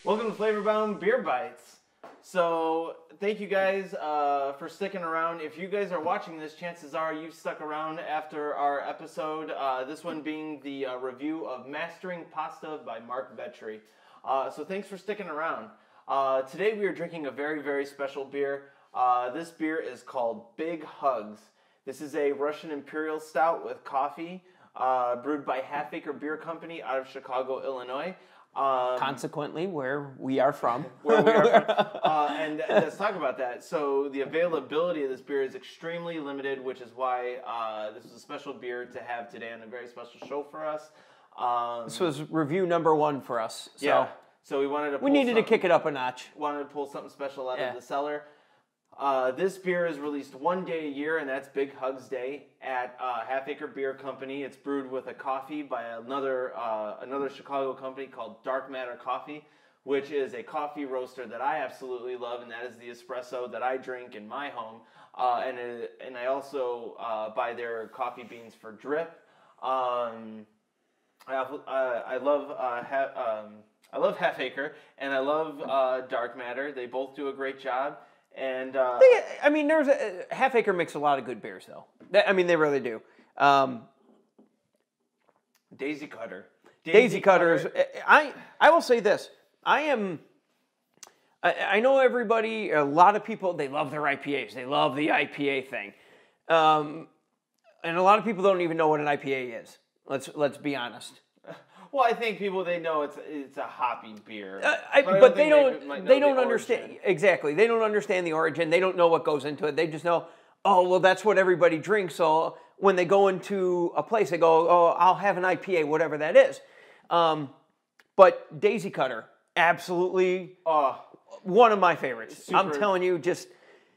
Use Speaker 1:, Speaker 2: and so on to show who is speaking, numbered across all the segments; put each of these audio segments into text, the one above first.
Speaker 1: Welcome to Flavor-Bound Beer Bites. So, thank you guys for sticking around. If you guys are watching this, chances are you've stuck around after our episode. This one being the review of Mastering Pasta by Mark Vetri. So thanks for sticking around. Today we are drinking a very, very special beer. This beer is called Big Hugs. This is a Russian Imperial Stout with coffee, brewed by Half Acre Beer Company out of Chicago, Illinois.
Speaker 2: Consequently, where we are from.
Speaker 1: And let's talk about that. So the availability of this beer is extremely limited, which is why this is a special beer to have today on a very special show for us.
Speaker 2: This was review number 1 for us. So
Speaker 1: yeah. So we
Speaker 2: needed to kick it up a notch.
Speaker 1: Wanted to pull something special out of the cellar. This beer is released one day a year, and that's Big Hugs Day at Half Acre Beer Company. It's brewed with a coffee by another Chicago company called Dark Matter Coffee, which is a coffee roaster that I absolutely love, and that is the espresso that I drink in my home. And I also buy their coffee beans for drip. I love Half Acre, and I love Dark Matter. They both do a great job. And
Speaker 2: there's Half Acre makes a lot of good beers, though. They really do.
Speaker 1: Daisy Cutter.
Speaker 2: Daisy Cutters. I will say this. I know everybody, a lot of people, they love their IPAs. They love the IPA thing. And a lot of people don't even know what an IPA is. Let's be honest.
Speaker 1: Well, I think they know it's a hoppy beer,
Speaker 2: but they don't understand exactly. They don't understand the origin. They don't know what goes into it. They just know, oh well, that's what everybody drinks. So when they go into a place, they go, oh, I'll have an IPA, whatever that is. But Daisy Cutter, absolutely, one of my favorites. I'm telling you, just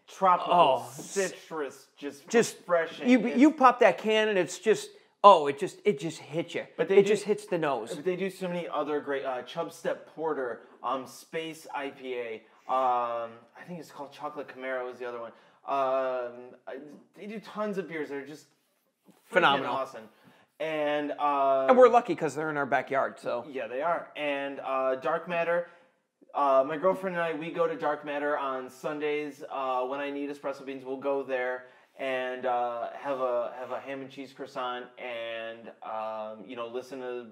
Speaker 1: tropical, citrus, just refreshing.
Speaker 2: You pop that can and it's just. Oh, it just hits you. But it just hits the nose.
Speaker 1: But they do so many other great Chub Step Porter, Space IPA. I think it's called Chocolate Camaro is the other one. They do tons of beers that are just
Speaker 2: phenomenal,
Speaker 1: awesome. And
Speaker 2: we're lucky because they're in our backyard. So
Speaker 1: yeah, they are. And Dark Matter. My girlfriend and I, we go to Dark Matter on Sundays when I need espresso beans. We'll go there and have a ham and cheese croissant, and listen to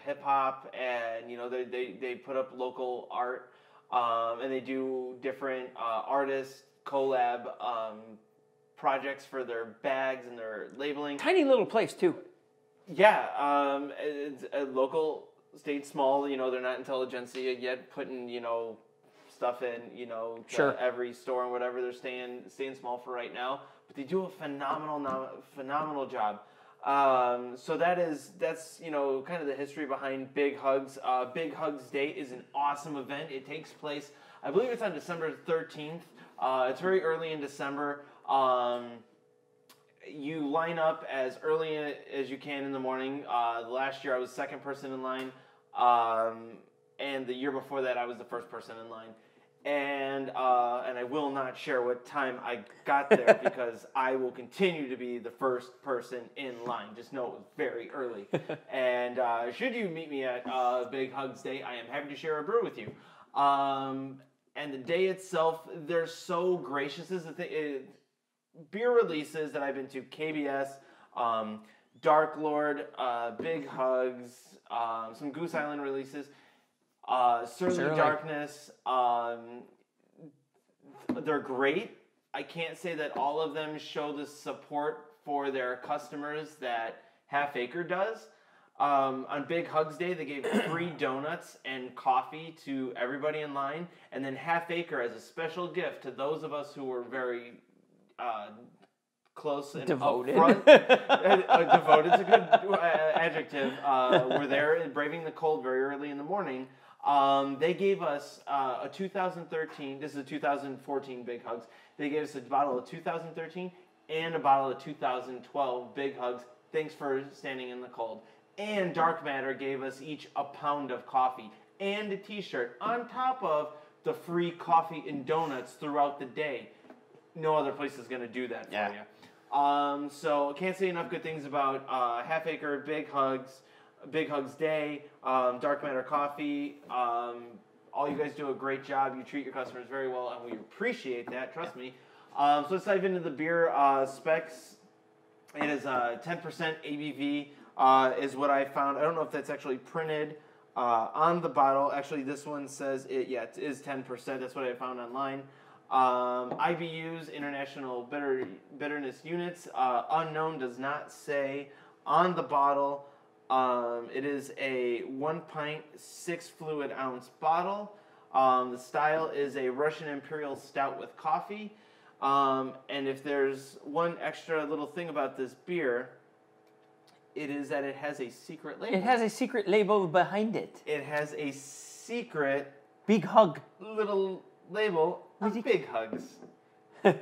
Speaker 1: hip hop, and they put up local art, and they do different artist collab projects for their bags and their labeling.
Speaker 2: Tiny little place too.
Speaker 1: Yeah, it's a local, stayed small. They're not intelligentsia yet, putting stuff in
Speaker 2: sure.
Speaker 1: every store and whatever. They're staying small for right now. But they do a phenomenal job. So that's kind of the history behind Big Hugs. Big Hugs Day is an awesome event. It takes place, I believe it's on December 13th. It's very early in December. You line up as early as you can in the morning. Last year I was second person in line, and the year before that I was the first person in line. And I will not share what time I got there because I will continue to be the first person in line. Just know it was very early. And should you meet me at Big Hugs Day, I am happy to share a brew with you. And the day itself, they're so gracious. This is beer releases that I've been to: KBS, Dark Lord, Big Hugs, some Goose Island releases. Surly Darkness, they're great. I can't say that all of them show the support for their customers that Half Acre does. On Big Hugs Day, they gave free donuts and coffee to everybody in line, and then Half Acre, as a special gift to those of us who were very close and
Speaker 2: devoted.
Speaker 1: Devoted is a good adjective. We're there braving the cold very early in the morning. They gave us a 2013, this is a 2014 Big Hugs. They gave us a bottle of 2013 and a bottle of 2012 Big Hugs. Thanks for standing in the cold. And Dark Matter gave us each a pound of coffee and a t-shirt on top of the free coffee and donuts throughout the day. No other place is going to do that for you. So I can't say enough good things about Half Acre, Big Hugs Day, Dark Matter Coffee, all you guys do a great job. You treat your customers very well, and we appreciate that. Trust me. So let's dive into the beer specs. It is 10% ABV is what I found. I don't know if that's actually printed on the bottle. Actually, this one says it is 10%. That's what I found online. IBUs, international bitterness units, unknown, does not say on the bottle. It is a 1 pint, 6 fluid ounce bottle. The style is a Russian Imperial Stout with coffee. And if there's one extra little thing about this beer, it is that it has a secret label.
Speaker 2: It has a secret label behind it.
Speaker 1: It has a secret
Speaker 2: big hug
Speaker 1: little label of big hugs. You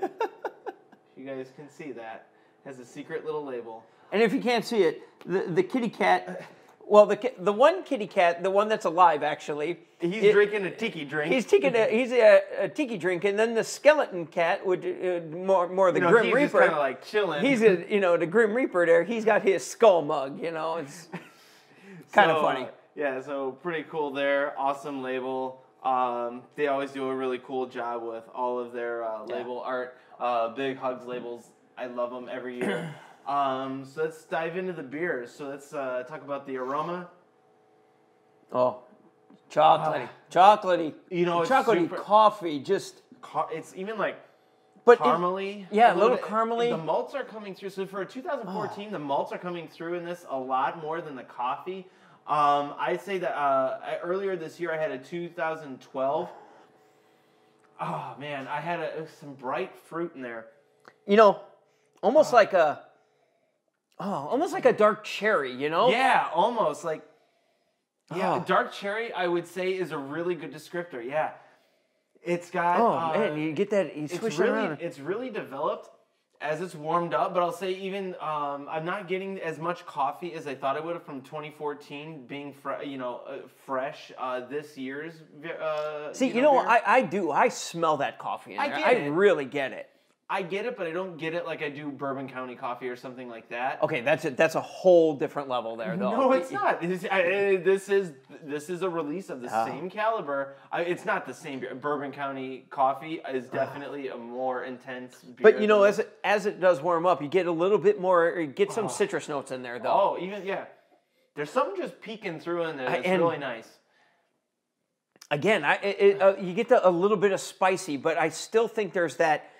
Speaker 1: guys can see that. It has a secret little label.
Speaker 2: And if you can't see it, the kitty cat, well, the one kitty cat, the one that's alive actually,
Speaker 1: he's drinking a tiki drink.
Speaker 2: He's a tiki drink, and then the skeleton cat, would more the Grim
Speaker 1: he's
Speaker 2: Reaper.
Speaker 1: He's kind of like chilling.
Speaker 2: He's the Grim Reaper there. He's got his skull mug. It's kind of funny.
Speaker 1: Yeah, so pretty cool there. Awesome label. They always do a really cool job with all of their label art. Big Hugs labels. I love them every year. So let's dive into the beers. So let's talk about the aroma.
Speaker 2: Oh, chocolatey. Chocolatey. Chocolatey coffee. Just.
Speaker 1: It's even like
Speaker 2: but
Speaker 1: caramely.
Speaker 2: A little caramely.
Speaker 1: The malts are coming through. So for 2014, the malts are coming through in this a lot more than the coffee. I'd say that earlier this year I had a 2012. Oh man, I had some bright fruit in there.
Speaker 2: Almost like a dark cherry,
Speaker 1: Yeah, almost like. Yeah, dark cherry I would say is a really good descriptor. Yeah, it's got.
Speaker 2: Oh man, you get that. You switch it around.
Speaker 1: It's really developed as it's warmed up, but I'll say even I'm not getting as much coffee as I thought I would have from 2014 being fresh this year's.
Speaker 2: See, I do. I smell that coffee in there. I really get it.
Speaker 1: I get it, but I don't get it like I do Bourbon County coffee or something like that.
Speaker 2: Okay, that's a whole different level there, though.
Speaker 1: No, it's not. This is a release of the same caliber. It's not the same beer. Bourbon County coffee is definitely a more intense beer.
Speaker 2: But as it does warm up, you get a little bit more. You get some citrus notes in there, though.
Speaker 1: Oh, there's something just peeking through in there. That's really nice.
Speaker 2: Again, you get a little bit of spicy, but I still think there's that.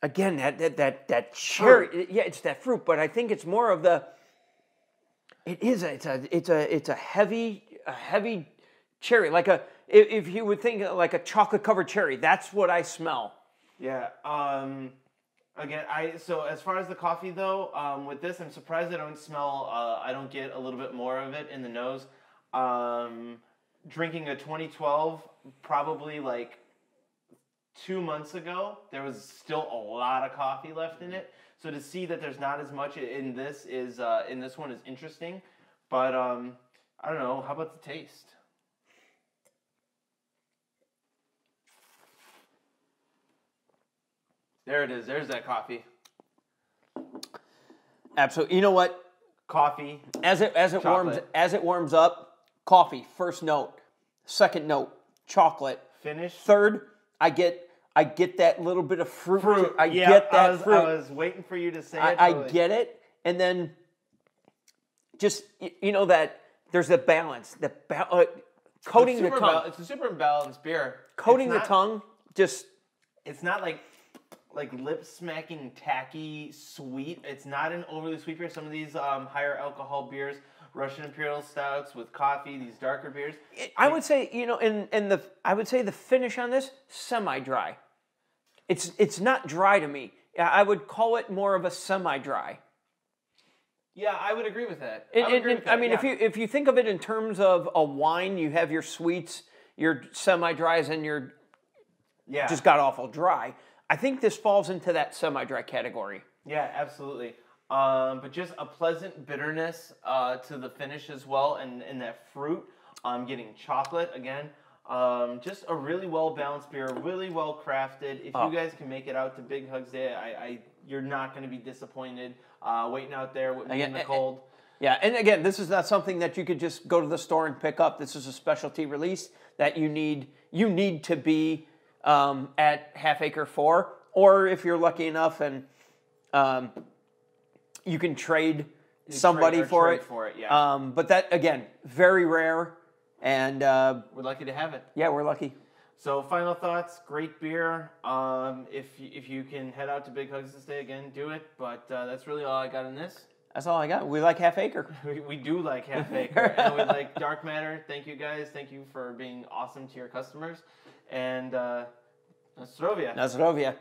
Speaker 2: Again, that cherry.
Speaker 1: Fruit.
Speaker 2: Yeah, it's that fruit, but I think it's more of the. It's a heavy cherry, if you would think like a chocolate covered cherry. That's what I smell.
Speaker 1: Yeah. Again, so as far as the coffee though, with this, I'm surprised I don't smell. I don't get a little bit more of it in the nose. Drinking a 2012, probably like 2 months ago, there was still a lot of coffee left in it. So to see that there's not as much in this one is interesting. But I don't know. How about the taste? There it is. There's that coffee.
Speaker 2: Absolutely. You know what?
Speaker 1: Coffee.
Speaker 2: As it warms up, coffee. First note. Second note. Chocolate.
Speaker 1: Finish.
Speaker 2: Third, I get that little bit of fruit. I get that fruit.
Speaker 1: I was waiting for you to say it.
Speaker 2: I get it, and then just that there's the balance. Coating the tongue.
Speaker 1: It's a super balanced beer.
Speaker 2: Coating the tongue, just.
Speaker 1: It's not like lip smacking, tacky, sweet. It's not an overly sweet beer. Some of these higher alcohol beers, Russian Imperial Stouts with coffee, these darker beers.
Speaker 2: I would say, I would say the finish on this, semi-dry. It's not dry to me. I would call it more of a semi-dry.
Speaker 1: Yeah, I would agree with that.
Speaker 2: If you think of it in terms of a wine, you have your sweets, your semi-dries, and your just got awful dry. I think this falls into that semi-dry category.
Speaker 1: Yeah, absolutely. But just a pleasant bitterness to the finish as well, and that fruit. I'm getting chocolate again. Just a really well-balanced beer, really well-crafted. If you guys can make it out to Big Hugs Day, you're not going to be disappointed waiting out there with me in the cold.
Speaker 2: Yeah, and again, this is not something that you could just go to the store and pick up. This is a specialty release that you need to be at Half Acre for, or if you're lucky enough and you can trade somebody for it.
Speaker 1: Yeah.
Speaker 2: But that, again, very rare, and
Speaker 1: we're lucky to have it.
Speaker 2: Yeah, we're lucky.
Speaker 1: So final thoughts, great beer. If you can head out to Big Hugs to stay again, do it. But that's really all I got in this.
Speaker 2: That's all I got. We like Half Acre.
Speaker 1: We do like Half Acre. And we like Dark Matter. Thank you guys. Thank you for being awesome to your customers. And Zdrovia.
Speaker 2: Zdrovia.